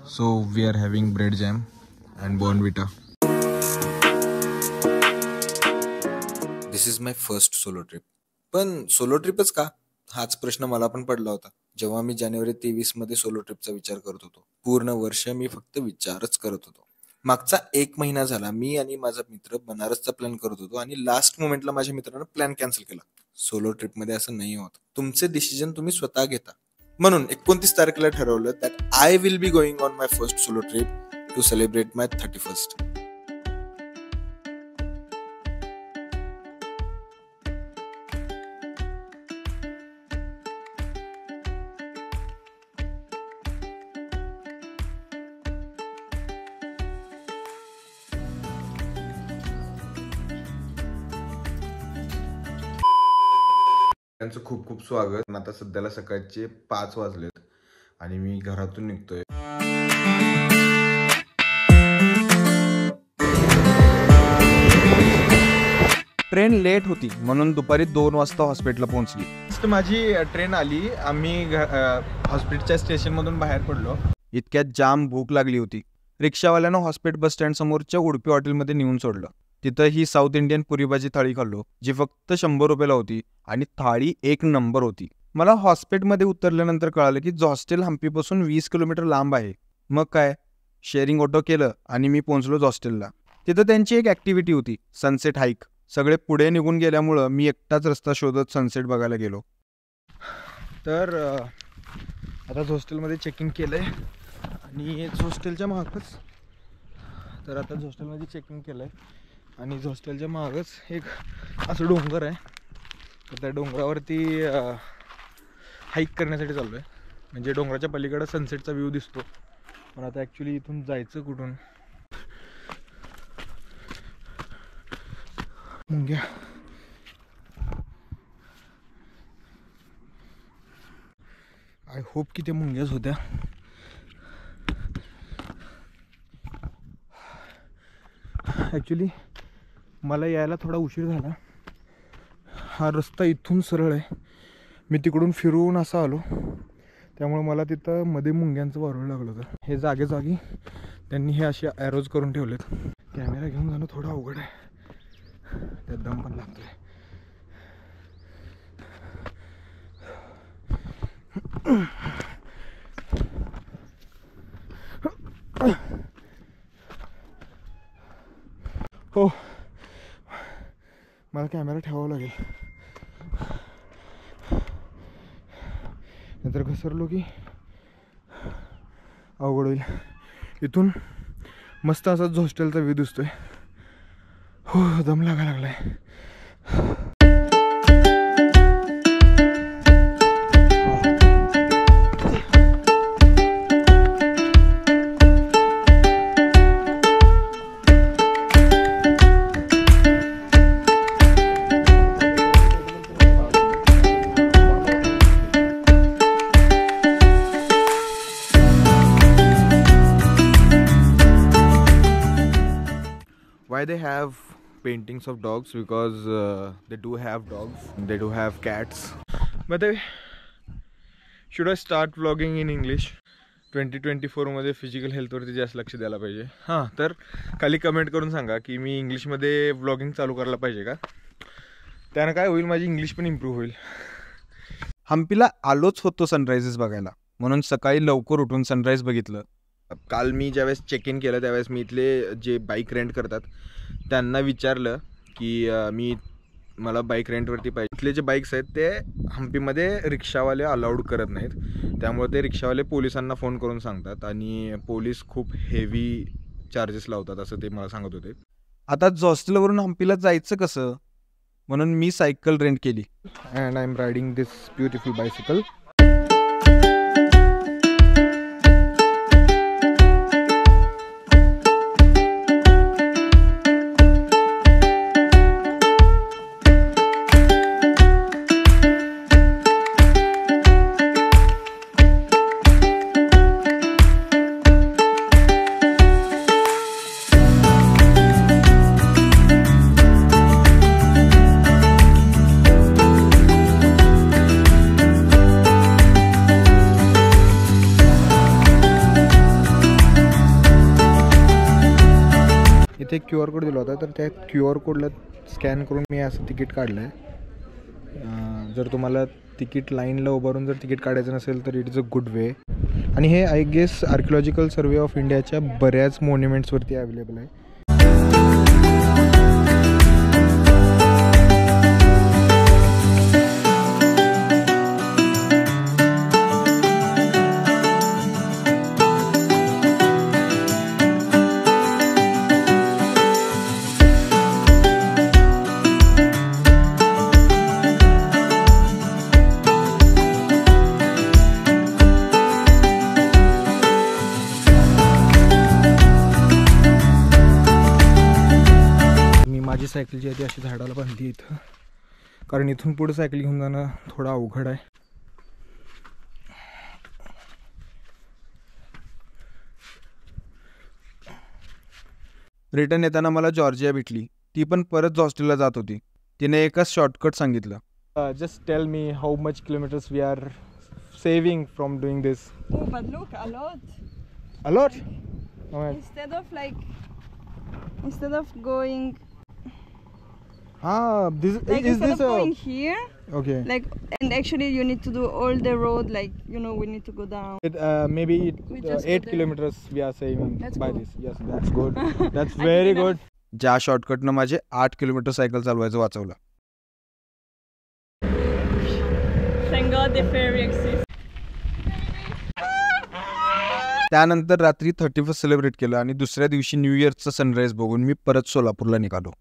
So we are having bread jam and Bournvita. This is my first solo trip. पण solo ट्रिपच का हाच प्रश्न मला पण पडला होता जेव्हा मी जानेवारी 23 मध्ये सोलो ट्रिपचा विचार करत होतो. पूर्ण वर्ष मी फक्त विचारच करत होतो. मागचा 1 महिना झाला मी आणि माझा मित्र बनारसचा प्लॅन करत होतो आणि लास्ट मोमेंटला माझ्या मित्राने प्लॅन कॅन्सल केला. सोलो ट्रिप मध्ये असं नाही होत. तुमचे डिसिजन तुम्ही स्वतः घेता. म्हणून 29 तारखेला ठरवलं that I will be going on my first solo trip to celebrate my 31st. त्यांचं खूप खूप स्वागत. आता सध्याला सकाळचे 5 वाजलेत आणि मी घरातून निघतोय. ट्रेन लेट होती म्हणून दुपारी 2 वाजता हॉस्पिटलला पोहोचली. माझी ट्रेन आली. आम्ही हॉस्पिटलच्या स्टेशन मधून बाहेर पडलो. इतक्यात जाम भूक लागली होती. रिक्षावाल्यानं हॉस्पिटल बस स्टँड समोरच्या उडपी हॉटेलमध्ये नेऊन सोडलं. तिथं ही साऊथ इंडियन पुरी भाजी थाळी खाल्लो जी फक्त 100 रुपयाला होती आणि थाळी 1 नंबर होती. मला हॉस्पिटलमध्ये उतरल्यानंतर कळालं की हॉस्टेल हम्पीपासून 20 किलोमीटर लांब आहे. मग काय शेअरिंग ऑटो केलं आणि मी पोहोचलो हॉस्टेलला. तिथं त्यांची एक ॲक्टिव्हिटी होती, सनसेट हाईक. सगळे पुढे निघून गेल्यामुळं मी एकटाच रस्ता शोधत सनसेट बघायला गेलो. तर आता हॉस्टेलमध्ये चेक इन केलं आहे आणि हॉस्टेलच्या मागच चेक इन केलं आहे आणि हॉस्टेलच्या मागच एक असं डोंगर आहे. तर त्या डोंगरावरती हाईक करण्यासाठी चाललो आहे. म्हणजे डोंगराच्या पलीकडे सनसेटचा व्ह्यू दिसतो. पण आता ॲक्च्युली इथून जायचं कुठून? मुंग्या. आय होप की ते मुंग्याच होत्या. ॲक्च्युली मला यायला थोडा उशीर झाला. हा रस्ता इथून सरळ आहे. मी तिकडून फिरून असा आलो त्यामुळे मला तिथं मध्ये मुंग्यांचं वारूळ लागलं होतं. हे जागी त्यांनी हे असे ॲरोज करून ठेवलेत. कॅमेरा घेऊन जाणं थोडं अवघड आहे. त्यात दम पण लागतोय. हो मला कॅमेरा ठेवावा लागेल नंतर घसरलो की अवघड होईल. इथून मस्त असाच हॉस्टेलचा व्ह्यू दिसतोय. हो दम लागायला लागलाय. Why they have paintings of dogs? Because they do have dogs, they do have cats. But should I start vlogging in English? 2024 मध्ये फिजिकल हेल्थवरती जास्त लक्ष द्यायला पाहिजे. हां तर खाली कमेंट करून सांगा की मी इंग्लिशमध्ये व्लॉगिंग चालू करायला पाहिजे का? त्यानं काय होईल, माझी इंग्लिश पण इम्प्रूव्ह होईल. हम्पीला आलोच होतो सनरायझेस बघायला म्हणून सकाळी लवकर उठून सनराईज बघितलं. काल मी ज्यावेळेस चेक इन केलं त्यावेळेस मी इथले जे बाईक रेंट करतात त्यांना विचारलं की मला बाईक रेंटवरती पाहिजे. इथले जे बाईक्स आहेत ते हम्पीमध्ये रिक्षावाले अलाउड करत नाहीत. त्यामुळे ते रिक्षावाले पोलिसांना फोन करून सांगतात आणि पोलीस खूप हेवी चार्जेस लावतात असं ते मला सांगत होते. आता हॉस्टेलवरून हम्पीला जायचं कसं म्हणून मी सायकल रेंट केली. And I am riding this beautiful bicycle. इथे एक QR कोड दिला होता, तर त्या QR कोडला स्कॅन करून मी असं तिकीट काढलं आहे. जर तुम्हाला तिकीट लाईनला उभारून जर तिकीट काढायचं नसेल तर it is a good way. आणि हे I guess archaeological survey of इंडियाच्या बऱ्याच मॉन्युमेंट्सवरती अवेलेबल आहे. माझी सायकल जी आहे ती अशी झाडाला बांधली इथं, कारण इथून पुढे सायकल घेऊन जाणं थोडं अवघड आहे. रिटर्न येताना मला जॉर्जिया भेटली. ती पण परत हॉस्टेलला जात होती. तिने एकच शॉर्टकट सांगितलं. Just tell me how much kilometres we are saving from doing this. Oh, but look, a lot. A lot? Instead of going This like is instead this of going here, okay? like, and actually you need to do all the road, like, you know, we need to go down. Maybe We just 8 go there. kilometers we are saving Let's by go. this. Yes, that's good. That's I very think good. ज्या शॉर्टकटनं माझे 8 kilometre cycle चालवायचं वाचवलं. Thank God the ferry exists. त्यानंतर रात्री 31st celebrate केलं आणि दुसऱ्या दिवशी न्यू इयरचं सनराईज बघून मी परत सोलापूरला निघालो.